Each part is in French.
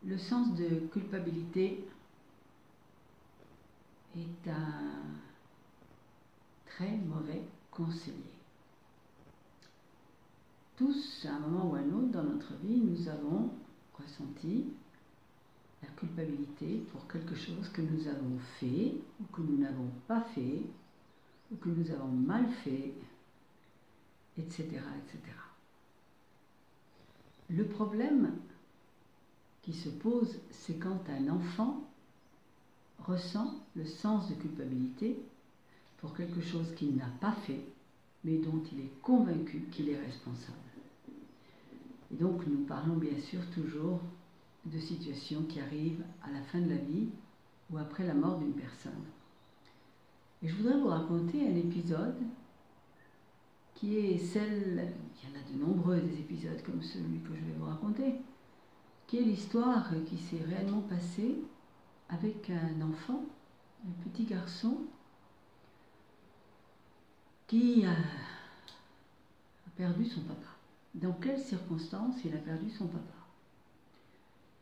Le sens de culpabilité est un très mauvais conseiller. Tous, à un moment ou à un autre dans notre vie, nous avons ressenti la culpabilité pour quelque chose que nous avons fait ou que nous n'avons pas fait ou que nous avons mal fait, etc., etc. Le problème qui se pose, c'est quand un enfant ressent le sens de culpabilité pour quelque chose qu'il n'a pas fait, mais dont il est convaincu qu'il est responsable. Et donc nous parlons bien sûr toujours de situations qui arrivent à la fin de la vie ou après la mort d'une personne. Et je voudrais vous raconter un épisode qui est celle, il y en a de nombreux des épisodes comme celui que je vais vous raconter, qui est l'histoire qui s'est réellement passée avec un enfant, un petit garçon, qui a perdu son papa. Dans quelles circonstances il a perdu son papa?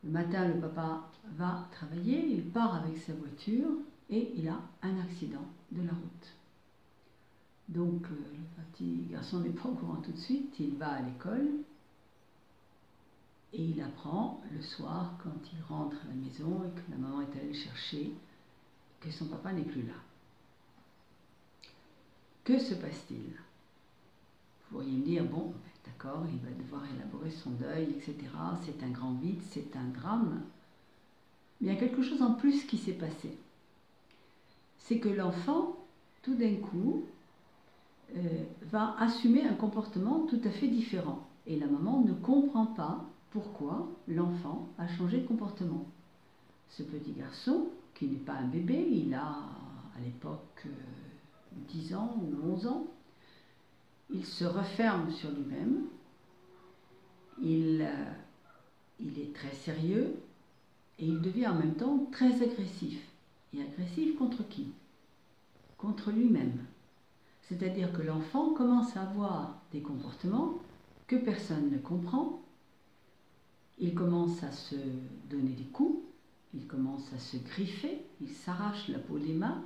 Le matin, le papa va travailler, il part avec sa voiture et il a un accident de la route. Donc le petit garçon n'est pas au courant tout de suite, il va à l'école et il apprend le soir quand il rentre à la maison et que la maman est allée le chercher, que son papa n'est plus là. Que se passe-t-il? Vous pourriez me dire, bon, d'accord, il va devoir élaborer son deuil, etc. C'est un grand vide, c'est un drame. Mais il y a quelque chose en plus qui s'est passé. C'est que l'enfant, tout d'un coup, va assumer un comportement tout à fait différent. Et la maman ne comprend pas pourquoi l'enfant a changé de comportement. Ce petit garçon, qui n'est pas un bébé, il a à l'époque 10 ans ou 11 ans, il se referme sur lui-même, il est très sérieux et il devient en même temps très agressif. Et agressif contre qui? Contre lui-même. C'est-à-dire que l'enfant commence à avoir des comportements que personne ne comprend. Il commence à se donner des coups, il commence à se griffer, il s'arrache la peau des mains,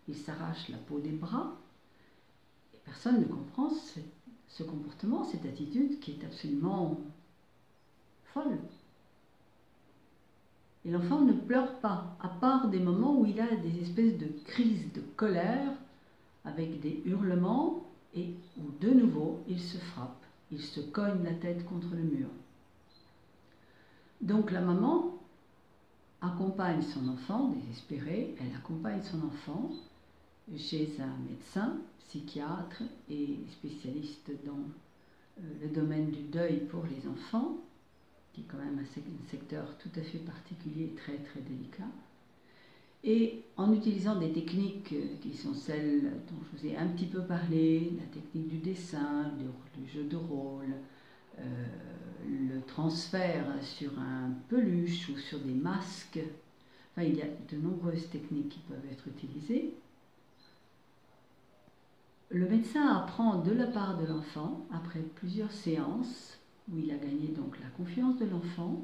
il s'arrache la peau des bras. Et personne ne comprend ce comportement, cette attitude qui est absolument folle. Et l'enfant ne pleure pas, à part des moments où il a des espèces de crises de colère, avec des hurlements, et où de nouveau il se frappe, il se cogne la tête contre le mur. Donc la maman accompagne son enfant, désespérée, elle accompagne son enfant chez un médecin, psychiatre et spécialiste dans le domaine du deuil pour les enfants, qui est quand même un secteur tout à fait particulier et très très délicat. Et en utilisant des techniques qui sont celles dont je vous ai un petit peu parlé, la technique du dessin, du jeu de rôle, le transfert sur un peluche ou sur des masques, enfin il y a de nombreuses techniques qui peuvent être utilisées. Le médecin apprend de la part de l'enfant, après plusieurs séances, où il a gagné donc la confiance de l'enfant,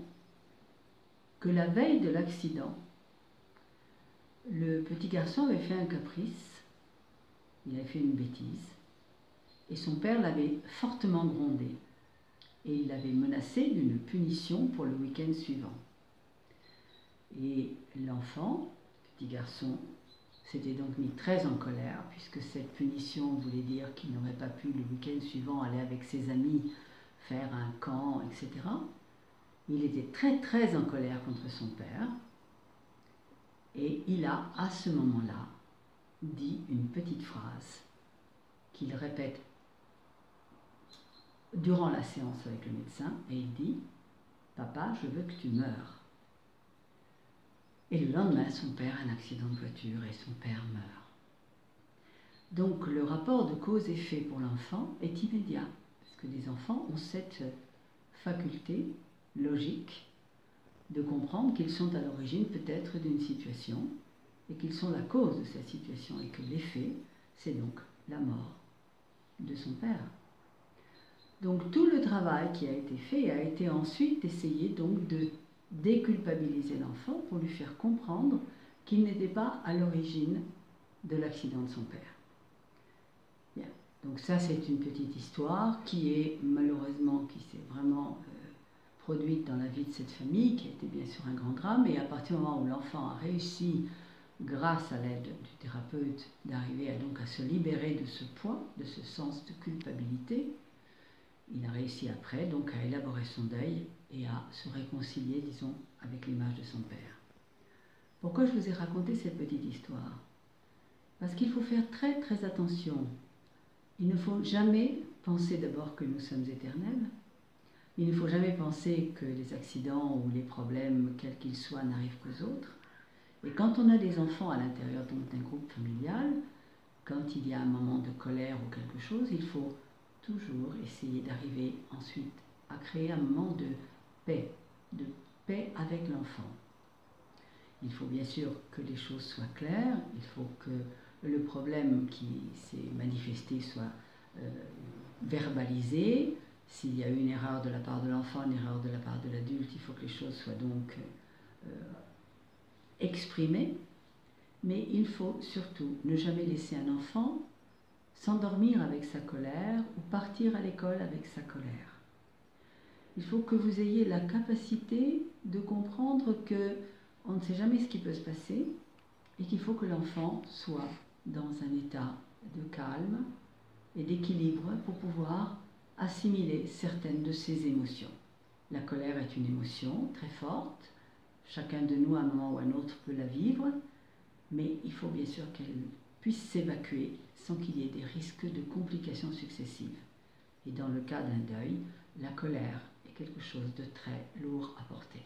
que la veille de l'accident, le petit garçon avait fait un caprice, il avait fait une bêtise, et son père l'avait fortement grondé, et il l'avait menacé d'une punition pour le week-end suivant. Et l'enfant, petit garçon, s'était donc mis très en colère, puisque cette punition voulait dire qu'il n'aurait pas pu le week-end suivant aller avec ses amis faire un camp, etc. Il était très très en colère contre son père, et il a, à ce moment-là, dit une petite phrase qu'il répète durant la séance avec le médecin, et il dit « Papa, je veux que tu meures ». Et le lendemain, son père a un accident de voiture et son père meurt. Donc le rapport de cause-effet pour l'enfant est immédiat, parce que les enfants ont cette faculté logique de comprendre qu'ils sont à l'origine peut-être d'une situation et qu'ils sont la cause de cette situation et que l'effet, c'est donc la mort de son père. Donc tout le travail qui a été fait a été ensuite d'essayer donc de déculpabiliser l'enfant pour lui faire comprendre qu'il n'était pas à l'origine de l'accident de son père. Bien. Donc ça, c'est une petite histoire qui est malheureusement, qui s'est vraiment produite dans la vie de cette famille, qui a été bien sûr un grand drame, et à partir du moment où l'enfant a réussi, grâce à l'aide du thérapeute, d'arriver donc à se libérer de ce poids, de ce sens de culpabilité, il a réussi après donc à élaborer son deuil et à se réconcilier, disons, avec l'image de son père. Pourquoi je vous ai raconté cette petite histoire? Parce qu'il faut faire très très attention. Il ne faut jamais penser d'abord que nous sommes éternels. Il ne faut jamais penser que les accidents ou les problèmes, quels qu'ils soient, n'arrivent qu'aux autres. Et quand on a des enfants à l'intérieur d'un groupe familial, quand il y a un moment de colère ou quelque chose, il faut toujours essayer d'arriver ensuite à créer un moment de paix avec l'enfant. Il faut bien sûr que les choses soient claires, il faut que le problème qui s'est manifesté soit verbalisé. S'il y a eu une erreur de la part de l'enfant, une erreur de la part de l'adulte, il faut que les choses soient donc exprimées. Mais il faut surtout ne jamais laisser un enfant s'endormir avec sa colère ou partir à l'école avec sa colère. Il faut que vous ayez la capacité de comprendre que on ne sait jamais ce qui peut se passer et qu'il faut que l'enfant soit dans un état de calme et d'équilibre pour pouvoir assimiler certaines de ses émotions. La colère est une émotion très forte, chacun de nous à un moment ou à un autre peut la vivre, mais il faut bien sûr qu'elle puisse s'évacuer sans qu'il y ait des risques de complications successives. Et dans le cas d'un deuil, la colère est quelque chose de très lourd à porter.